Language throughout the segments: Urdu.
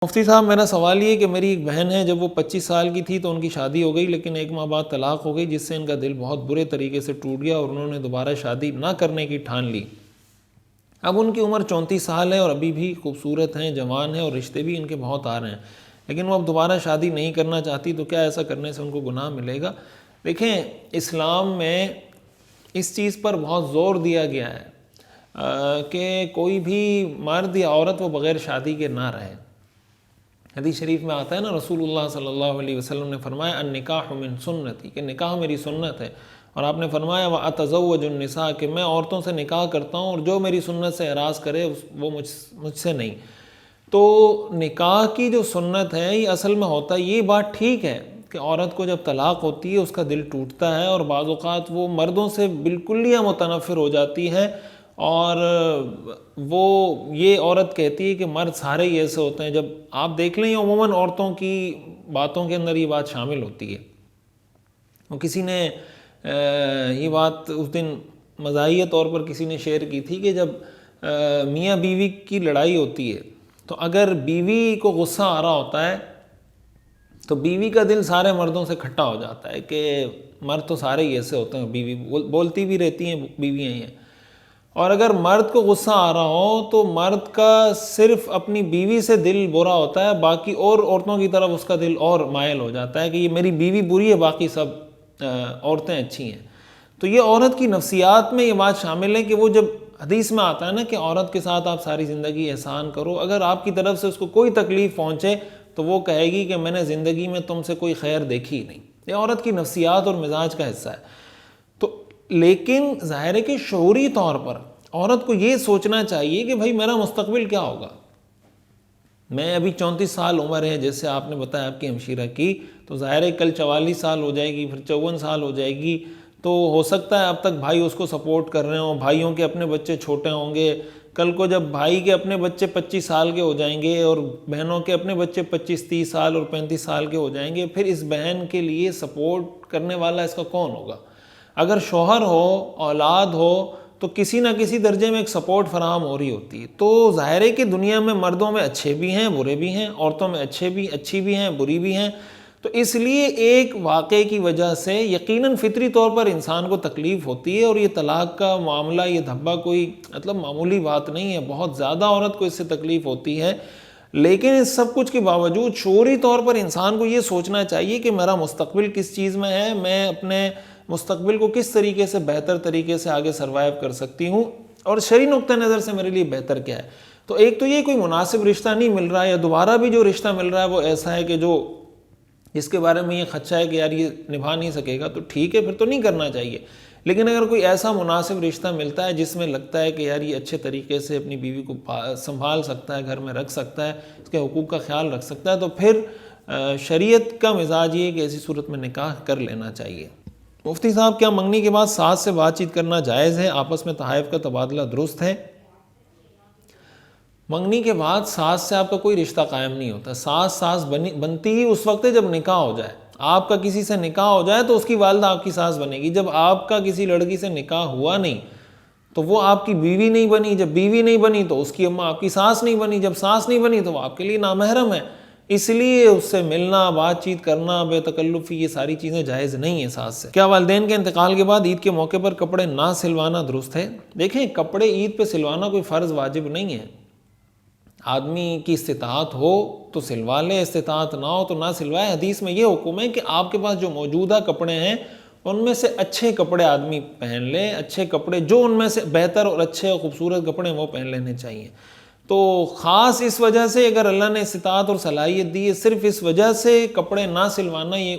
مفتی صاحب میرا سوال یہ کہ میری ایک بہن ہے، جب وہ 25 سال کی تھی تو ان کی شادی ہو گئی، لیکن 1 ماہ بعد طلاق ہو گئی، جس سے ان کا دل بہت برے طریقے سے ٹوٹ گیا اور انہوں نے دوبارہ شادی نہ کرنے کی ٹھان لی۔ اب ان کی عمر 34 سال ہے اور ابھی بھی خوبصورت ہیں، جوان ہیں اور رشتے بھی ان کے بہت آ رہے ہیں، لیکن وہ اب دوبارہ شادی نہیں کرنا چاہتی، تو کیا ایسا کرنے سے ان کو گناہ ملے گا؟ دیکھیں، اسلام میں اس چیز پر بہت زور دیا گیا ہے کہ کوئی بھی مرد یا عورت وہ بغیر شادی کے نہ رہے۔ حدیث شریف میں آتا ہے نا، رسول اللہ صلی اللہ علیہ وسلم نے فرمایا النکاح من سنتی، کہ نکاح میری سنت ہے، اور آپ نے فرمایا واتزوج النساء، کہ میں عورتوں سے نکاح کرتا ہوں اور جو میری سنت سے اعراض کرے وہ مجھ سے نہیں۔ تو نکاح کی جو سنت ہے یہ اصل میں ہوتا ہے، یہ بات ٹھیک ہے کہ عورت کو جب طلاق ہوتی ہے اس کا دل ٹوٹتا ہے اور بعض اوقات وہ مردوں سے بالکل ہی متنفر ہو جاتی ہے، اور وہ یہ عورت کہتی ہے کہ مرد سارے ہی ایسے ہوتے ہیں۔ جب آپ دیکھ لیں عموماً عورتوں کی باتوں کے اندر یہ بات شامل ہوتی ہے۔ وہ کسی نے یہ بات اس دن مزاحیہ طور پر کسی نے شیئر کی تھی کہ جب میاں بیوی کی لڑائی ہوتی ہے تو اگر بیوی کو غصہ آ رہا ہوتا ہے تو بیوی کا دل سارے مردوں سے کھٹا ہو جاتا ہے کہ مرد تو سارے ہی ایسے ہوتے ہیں، بیوی بولتی بھی رہتی ہیں، بیویاں ہی ہیں۔ اور اگر مرد کو غصہ آ رہا ہو تو مرد کا صرف اپنی بیوی سے دل برا ہوتا ہے، باقی اور عورتوں کی طرف اس کا دل اور مائل ہو جاتا ہے کہ یہ میری بیوی بری ہے، باقی سب عورتیں اچھی ہیں۔ تو یہ عورت کی نفسیات میں یہ بات شامل ہے کہ وہ جب حدیث میں آتا ہے نا کہ عورت کے ساتھ آپ ساری زندگی احسان کرو، اگر آپ کی طرف سے اس کو کوئی تکلیف پہنچے تو وہ کہے گی کہ میں نے زندگی میں تم سے کوئی خیر دیکھی ہی نہیں۔ یہ عورت کی نفسیات اور مزاج کا حصہ ہے۔ لیکن ظاہر ہے کہ شعوری طور پر عورت کو یہ سوچنا چاہیے کہ بھائی میرا مستقبل کیا ہوگا۔ میں ابھی 34 سال عمر ہے جیسے آپ نے بتایا آپ کی ہمشیرہ کی، تو ظاہر ہے کل 44 سال ہو جائے گی، پھر 54 سال ہو جائے گی، تو ہو سکتا ہے اب تک بھائی اس کو سپورٹ کر رہے ہوں، بھائیوں کے اپنے بچے چھوٹے ہوں گے، کل کو جب بھائی کے اپنے بچے 25 سال کے ہو جائیں گے اور بہنوں کے اپنے بچے 25 30 سال اور 35 سال کے ہو جائیں گے، پھر اس بہن کے لیے سپورٹ کرنے والا اس کا کون ہوگا؟ اگر شوہر ہو، اولاد ہو، تو کسی نہ کسی درجے میں ایک سپورٹ فراہم ہو رہی ہوتی ہے۔ تو ظاہر ہے کہ دنیا میں مردوں میں اچھے بھی ہیں برے بھی ہیں، عورتوں میں اچھی بھی ہیں بری بھی ہیں، تو اس لیے ایک واقعے کی وجہ سے یقیناً فطری طور پر انسان کو تکلیف ہوتی ہے، اور یہ طلاق کا معاملہ، یہ دھبا کوئی معمولی بات نہیں ہے، بہت زیادہ عورت کو اس سے تکلیف ہوتی ہے۔ لیکن اس سب کچھ کے باوجود شعوری طور پر انسان کو یہ سوچنا چاہیے کہ میرا مستقبل کس چیز میں ہے، میں اپنے مستقبل کو کس طریقے سے بہتر طریقے سے آگے سروائیو کر سکتی ہوں، اور شرعی نقطہ نظر سے میرے لیے بہتر کیا ہے۔ تو ایک تو یہ کوئی مناسب رشتہ نہیں مل رہا ہے، یا دوبارہ بھی جو رشتہ مل رہا ہے وہ ایسا ہے کہ جس کے بارے میں یہ خدشہ ہے کہ یار یہ نبھا نہیں سکے گا، تو ٹھیک ہے، پھر تو نہیں کرنا چاہیے۔ لیکن اگر کوئی ایسا مناسب رشتہ ملتا ہے جس میں لگتا ہے کہ یار یہ اچھے طریقے سے اپنی بیوی کو سنبھال سکتا ہے، گھر میں رکھ سکتا ہے، اس کے حقوق کا خیال رکھ سکتا ہے، تو پھر شریعت کا مزاج یہ ہے کہ ایسی صورت میں نکاح کر لینا چاہیے۔ مفتی صاحب، کیا منگنی کے بعد ساس سے بات چیت کرنا جائز ہے؟ آپس میں تحائف کا تبادلہ درست ہے؟ منگنی کے بعد ساس سے آپ کا کوئی رشتہ قائم نہیں ہوتا۔ ساس بنتی ہی اس وقت ہے جب نکاح ہو جائے۔ آپ کا کسی سے نکاح ہو جائے تو اس کی والدہ آپ کی ساس بنے گی۔ جب آپ کا کسی لڑکی سے نکاح ہوا نہیں تو وہ آپ کی بیوی نہیں بنی، جب بیوی نہیں بنی تو اس کی اماں آپ کی ساس نہیں بنی، جب ساس نہیں بنی تو وہ آپ کے لیے نامحرم ہے۔ اس لیے اس سے ملنا، بات چیت کرنا بے تکلفی، یہ ساری چیزیں جائز نہیں ہیں ساس سے۔ کیا والدین کے انتقال کے بعد عید کے موقع پر کپڑے نہ سلوانا درست ہے؟ دیکھیں، کپڑے عید پہ سلوانا کوئی فرض واجب نہیں ہے۔ آدمی کی استطاعت ہو تو سلوا لے، استطاعت نہ ہو تو نہ سلوائے۔ حدیث میں یہ حکم ہے کہ آپ کے پاس جو موجودہ کپڑے ہیں ان میں سے اچھے کپڑے آدمی پہن لے، اچھے کپڑے جو ان میں سے بہتر اور اچھے اور خوبصورت کپڑے وہ پہن لینے چاہیے۔ تو خاص اس وجہ سے اگر اللہ نے استطاعت اور صلاحیت دی ہے، صرف اس وجہ سے کپڑے نہ سلوانا یہ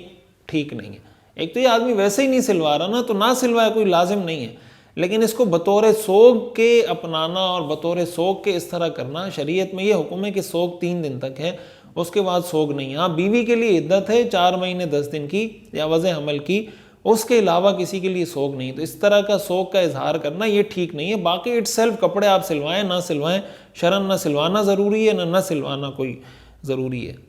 ٹھیک نہیں ہے۔ ایک تو یہ آدمی ویسے ہی نہیں سلوا رہا نا، تو نہ سلوائے، کوئی لازم نہیں ہے، لیکن اس کو بطور سوگ کے اپنانا اور بطور سوگ کے اس طرح کرنا، شریعت میں یہ حکم ہے کہ سوگ 3 دن تک ہے، اس کے بعد سوگ نہیں ہے۔ ہاں، بیوی کے لیے عدت ہے 4 مہینے 10 دن کی یا وضع حمل کی، اس کے علاوہ کسی کے لیے سوگ نہیں۔ تو اس طرح کا سوگ کا اظہار کرنا یہ ٹھیک نہیں ہے۔ باقی اٹ سیلف کپڑے آپ سلوائیں نہ سلوائیں، شرعاً نہ سلوانا ضروری ہے نہ سلوانا کوئی ضروری ہے۔